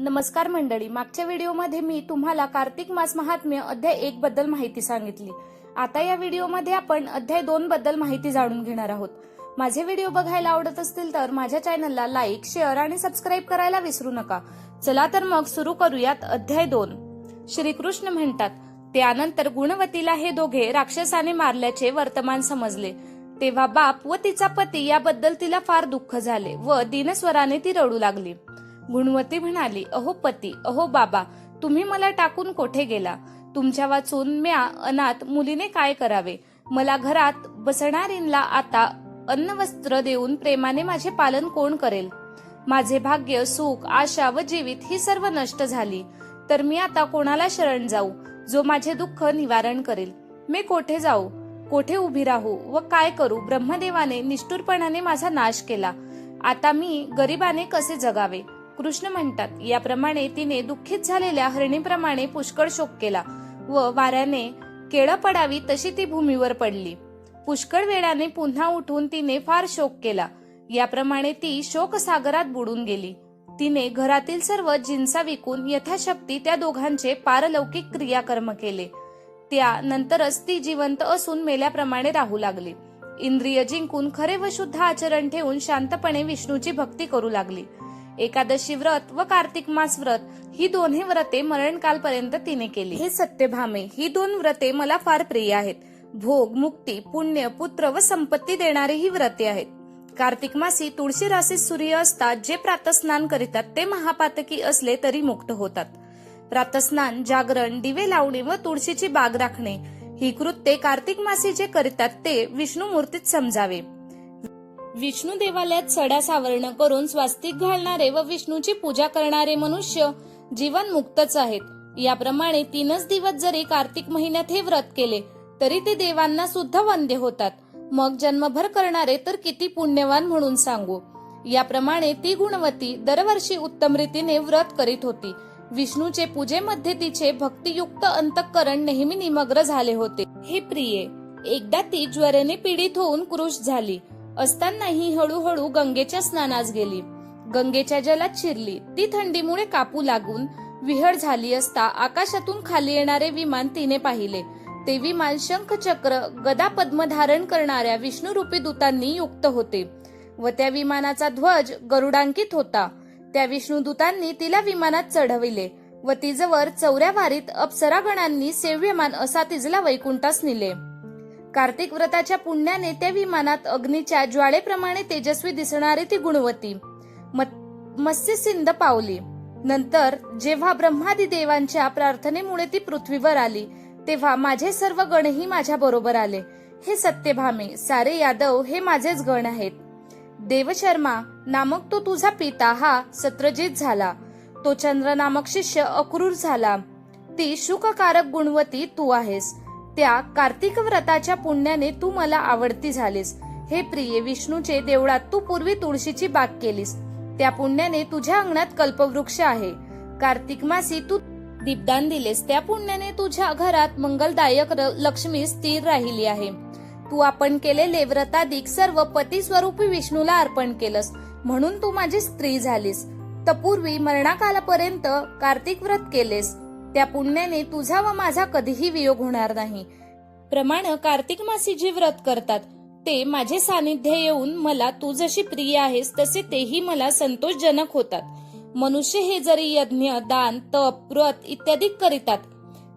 नमस्कार मंडळी, मागच्या व्हिडिओमध्ये मी तुम्हाला कार्तिक मास महात्म्य अध्याय 1 बद्दल माहिती सांगितली। आता या व्हिडिओमध्ये आपण अध्याय 2 बद्दल माहिती जाणून घेणार आहोत। माझे व्हिडिओ बघायला आवडत असतील तर माझ्या चॅनलला लाईक, शेअर आणि सबस्क्राईब करायला विसरू नका। चला तर मग सुरू करूयात अध्याय 2। श्रीकृष्ण म्हणतात, त्यानंतर गुणवतीला हे दोघे राक्षसाने मारल्याचे वर्तमान समजले। तेव्हा बाप व तिचा पती याबद्दल तिला फार दुःख झाले व दीनस्वराने ती रडू लागली। गुणवती म्हणाली, अहो पती, अहो बाबा, तुम्ही मला टाकून कोठे गेला? तुमच्या वाचून म्या अनाथ मुलीने काय करावे? मला घरात बसणारींना आता अन्न वस्त्र देऊन प्रेमाने माझे पालन कोण करेल? माझे भाग्य, सुख, आशा व जीवित ही सर्व नष्ट झाली, तर मी आता कोणाला शरण जाऊ जो माझे दुःख निवारण करेल? मी कोठे जाऊ, कोठे उभी राहू व काय करू? ब्रह्मदेवाने निष्ठुरपणाने माझा नाश केला, आता मी गरिबाने कसे जगावे? कृष्ण म्हणतात, याप्रमाणे तिने दुःखित झालेल्या हरणीप्रमाणे पुष्कळ शोक केला व वाऱ्याने केळं पडावी तशी ती भूमीवर पडली। पुष्कळ वेळाने पुन्हा उठून तिने फार शोक केला, याप्रमाणे ती शोकसागरात बुडून गेली। तिने घरातील सर्व जिन्सा विकून यथाशक्ती त्या दोघांचे पारलौकिक क्रियाकर्म केले। त्यानंतरच ती जिवंत असून मेल्याप्रमाणे राहू लागली। इंद्रिय जिंकून खरे व शुद्ध आचरण ठेवून शांतपणे विष्णूची भक्ती करू लागली। एकादशी व्रत व कार्तिक मास व्रत ही दोन्ही व्रते मरणकालपर्यंत तिने केली। हे सत्यभामे, ही दोन व्रते मला फार प्रिय आहेत। भोग, मुक्ती, पुण्य, पुत्र व संपत्ती देणारी ही व्रते आहेत। कार्तिक मासी तुळशी राशीत सूर्य असतात जे प्रातस्नान करीतात ते महापातकी असले तरी मुक्त होतात। प्रातस्नान, जागरण, दिवे लावणे व तुळशीची बाग राखणे ही कृत्ये कार्तिक मासी जे करीतात ते विष्णू मूर्तीत समजावे। विष्णू देवालयात सडा सावरण करून स्वास्तिक घालणारे व विष्णूची पूजा करणारे मनुष्य जीवन मुक्तच आहेत। याप्रमाणे 3च दिवस जरी कार्तिक महिन्यात हे व्रत केले तरी ते देवांना सुद्धा वंद्य होतात, मग जन्मभर करणारे तर किती पुण्यवान म्हणून सांगू। याप्रमाणे ती गुणवती दरवर्षी उत्तम रीतीने व्रत करीत होती। विष्णूचे पूजेमध्ये तिचे भक्तियुक्त अंतःकरण नेहमी निमग्न झाले होते। हे प्रिये, एकदा ती ज्वराने पीडित होऊन कृश झाली असतानाही हळूहळू गंगेच्या स्नानास गेली। गंगेच्या जलात शिरली, ती थंडीमुळे कापू लागून विहळ झाली असता आकाशातून खाली येणारे विमान तिने पाहिले। ते विमान शंख, चक्र, गदा, पद्म धारण करणाऱ्या विष्णुरूपी दूतांनी युक्त होते व त्या विमानाचा ध्वज गरुडांकित होता। त्या विष्णुदूतांनी तिला विमानात चढविले व तिजवर 4 वारीत अप्सरागणांनी सेव्यमान असा तिजला वैकुंठास नेले। कार्तिक व्रताच्या पुण्याने त्या विमानात अग्नीच्या ज्वाळेप्रमाणे तेजस्वी दिसणारी ती गुणवती मत्स्यसिंध पावली। नंतर जेव्हा ब्रह्मादी देवांच्या प्रार्थनेमुळे ती पृथ्वीवर आली तेव्हा माझे सर्व गणही माझ्या बरोबर आले। हे सत्यभामे, सारे यादव हे माझेच गण आहेत। देवशर्मा नामक तो तुझा पिता हा सत्रजित झाला, तो चंद्र नामक शिष्य अक्रूर झाला, ती शुककारक गुणवती तू आहेस। त्या कार्तिक व्रताच्या पुण्याने तू मला आवडती झालीस। हे प्रिय, विष्णूचे देवळात तू पूर्वी तुळशीची बाग केलीस, त्या पुण्याने तुझ्या अंगणात कल्पवृक्ष आहे। कार्तिक मासी तू दीपदान दिलेस, त्या पुण्याने तुझ्या घरात मंगलदायक लक्ष्मी स्थिर राहिली आहे। तू आपण केलेले व्रताधिक सर्व पती स्वरूपी विष्णूला अर्पण केलंस, म्हणून तू माझी स्त्री झालीस। तपूर्वी मरणाकालापर्यंत कार्तिक व्रत केलेस, त्या पुण्याने तुझा व माझा कधीही वियोग होणार नाही। प्रमाण कार्तिक मासी जे व्रत करतात ते माझे सानिध्य येऊन मला तू जशी प्रिय आहेस तसे तेही मला संतोषजनक होतात। मनुष्य हे जरी यज्ञ, दान, तप, व्रत इत्यादी करीतात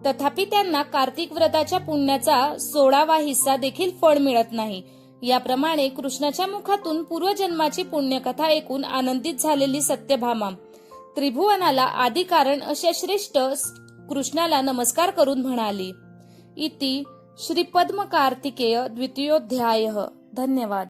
तथापि त्यांना कार्तिक व्रताच्या पुण्याचा 16वा हिस्सा देखील फळ मिळत नाही। याप्रमाणे कृष्णाच्या मुखातून पूर्वजन्माची पुण्यकथा ऐकून आनंदित झालेली सत्यभामा त्रिभुवनाला आदी कारण अशा श्रेष्ठ कृष्णाला नमस्कार करून म्हणाली। इति श्रीपद्म कार्तिकेय द्वितीयोऽध्यायः। धन्यवाद।